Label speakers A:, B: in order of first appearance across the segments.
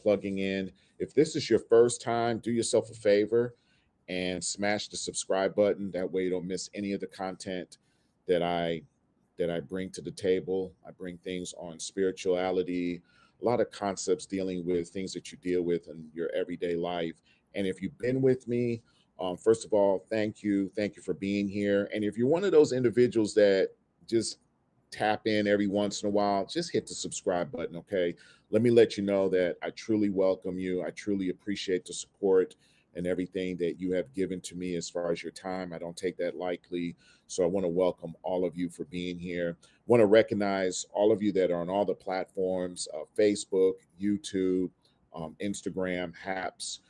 A: plugging in. If this is your first time, do yourself a favor and smash the subscribe button. That way you don't miss any of the content that I bring to the table. I bring things on spirituality, a lot of concepts dealing with things that you deal with in your everyday life. And if you've been with me, first of all, thank you. Thank you for being here. And if you're one of those individuals that just tap in every once in a while, just hit the subscribe button, okay? Let me let you know that I truly welcome you. I truly appreciate the support and everything that you have given to me as far as your time. I don't take that lightly. So I want to welcome all of you for being here. Want to recognize all of you that are on all the platforms, Facebook, YouTube, Instagram, Haps,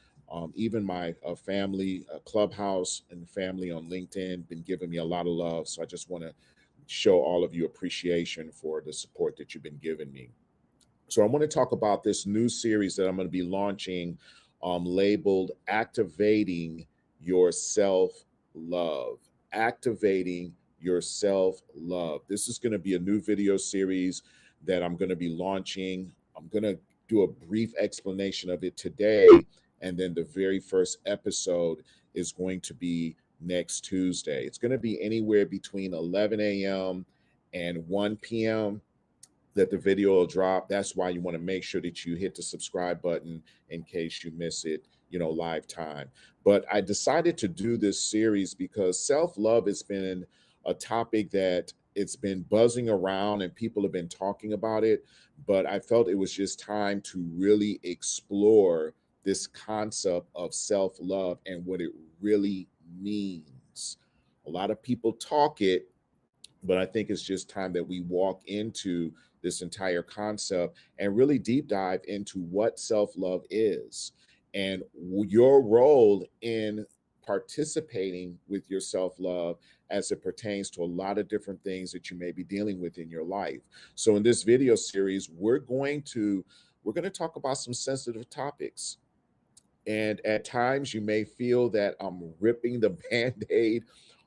A: even my family, Clubhouse, and family on LinkedIn been giving me a lot of love. So I just want to show all of you appreciation for the support that you've been giving me. So I want to talk about this new series that I'm going to be launching, labeled Activating Your Self Love. Activating Your Self Love. This is going to be a new video series that I'm going to be launching. I'm going to do a brief explanation of it today. And then the very first episode is going to be next Tuesday. It's going to be anywhere between 11 a.m. and 1 p.m. that the video will drop. That's why you want to make sure that you hit the subscribe button in case you miss it, live time. But I decided to do this series because self-love has been a topic that it's been buzzing around and people have been talking about it, but I felt it was just time to really explore this concept of self-love and what it really means. A lot of people talk it, but I think it's just time that we walk into this entire concept and really deep dive into what self love is and your role in participating with your self love as it pertains to a lot of different things that you may be dealing with in your life. So in this video series, we're going to talk about some sensitive topics. And at times you may feel that I'm ripping the band-aid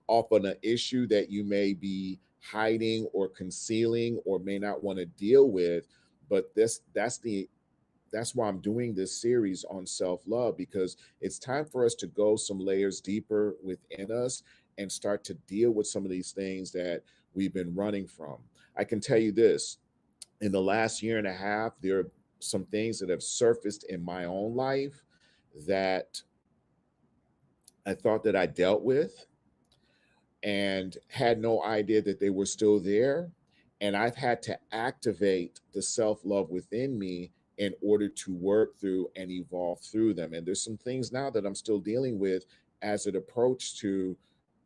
A: off on an issue that you may be hiding or concealing or may not want to deal with. But that's why I'm doing this series on self-love, because it's time for us to go some layers deeper within us and start to deal with some of these things that we've been running from. I can tell you this, in the last year and a half, there are some things that have surfaced in my own life that I thought that I dealt with and had no idea that they were still there. And I've had to activate the self love within me in order to work through and evolve through them. And there's some things now that I'm still dealing with as it approach to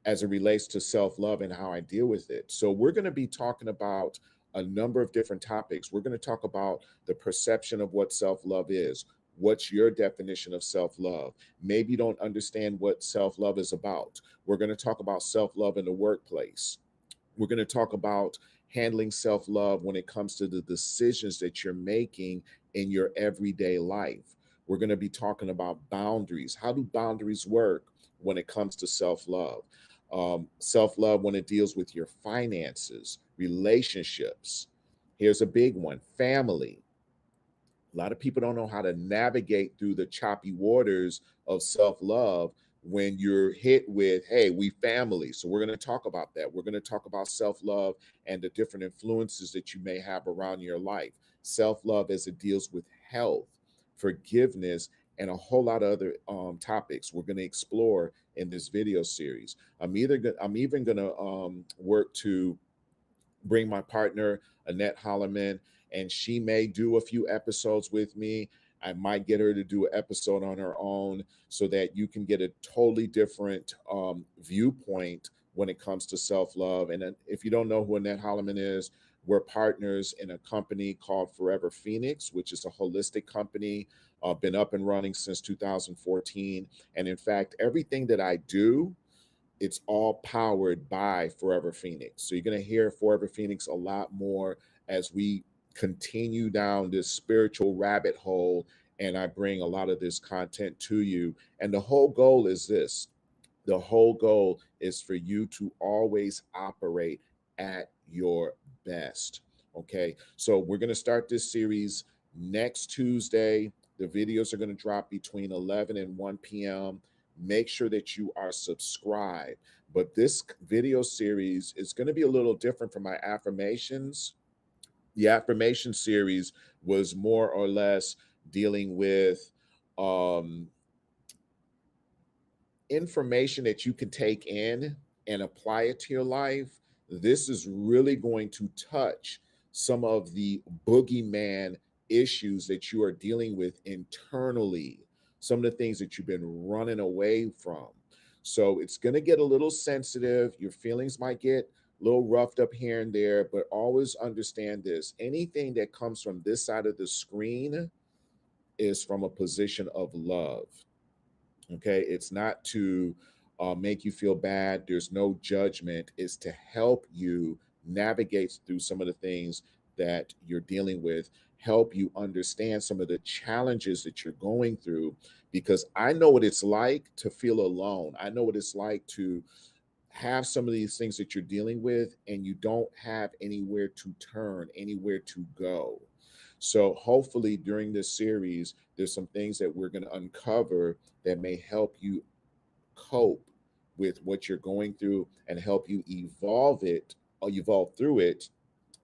A: as it relates to self love and how I deal with it. So we're going to be talking about a number of different topics. We're going to talk about the perception of what self love is. What's your definition of self love? Maybe you don't understand what self love is about. We're going to talk about self love in the workplace. We're going to talk about handling self love when it comes to the decisions that you're making in your everyday life. We're going to be talking about boundaries. How do boundaries work when it comes to self love? Self love when it deals with your finances, relationships. Here's a big one: family. A lot of people don't know how to navigate through the choppy waters of self love when you're hit with, hey, we family. So we're going to talk about that. We're going to talk about self love and the different influences that you may have around your life. Self love as it deals with health, forgiveness, and a whole lot of other topics we're going to explore in this video series. I'm even going to work to bring my partner, Annette Holloman, and she may do a few episodes with me. I might get her to do an episode on her own so that you can get a totally different viewpoint when it comes to self love. And if you don't know who Annette Holloman is, we're partners in a company called Forever Phoenix, which is a holistic company, been up and running since 2014. And in fact, everything that I do, it's all powered by Forever Phoenix. So you're going to hear Forever Phoenix a lot more as we continue down this spiritual rabbit hole. And I bring a lot of this content to you. And the whole goal is this: the whole goal is for you to always operate at your best. Okay. So we're going to start this series next Tuesday. The videos are going to drop between 11 and 1 p.m. Make sure that you are subscribed. But this video series is going to be a little different from my affirmations. The affirmation series was more or less dealing with um, information that you can take in and apply it to your life. This is really going to touch some of the boogeyman issues that you are dealing with internally, some of the things that you've been running away from. So it's going to get a little sensitive. Your feelings might get a little roughed up here and there, but always understand this: anything that comes from this side of the screen is from a position of love. Okay, it's not to make you feel bad. There's no judgment. It's to help you navigate through some of the things that you're dealing with, help you understand some of the challenges that you're going through, because I know what it's like to feel alone. I know what it's like to have some of these things that you're dealing with and you don't have anywhere to turn, anywhere to go. So hopefully during this series, there's some things that we're going to uncover that may help you cope with what you're going through and help you evolve it or evolve through it.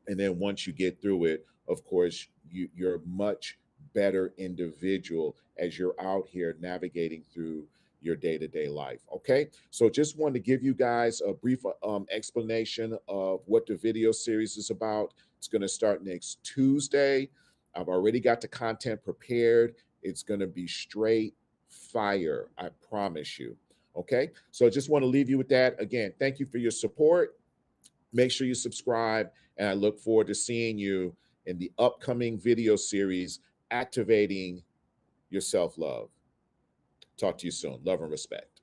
A: And then once you get through it, of course, you're a much better individual as you're out here navigating through your day-to-day life. Okay, so just wanted to give you guys a brief explanation of what the video series is about. It's going to start next Tuesday. I've already got the content prepared. It's going to be straight fire, I promise you. Okay, so I just want to leave you with that. Again, thank you for your support. Make sure you subscribe, and I look forward to seeing you in the upcoming video series, Activating Your Self Love. Talk to you soon. Love and respect.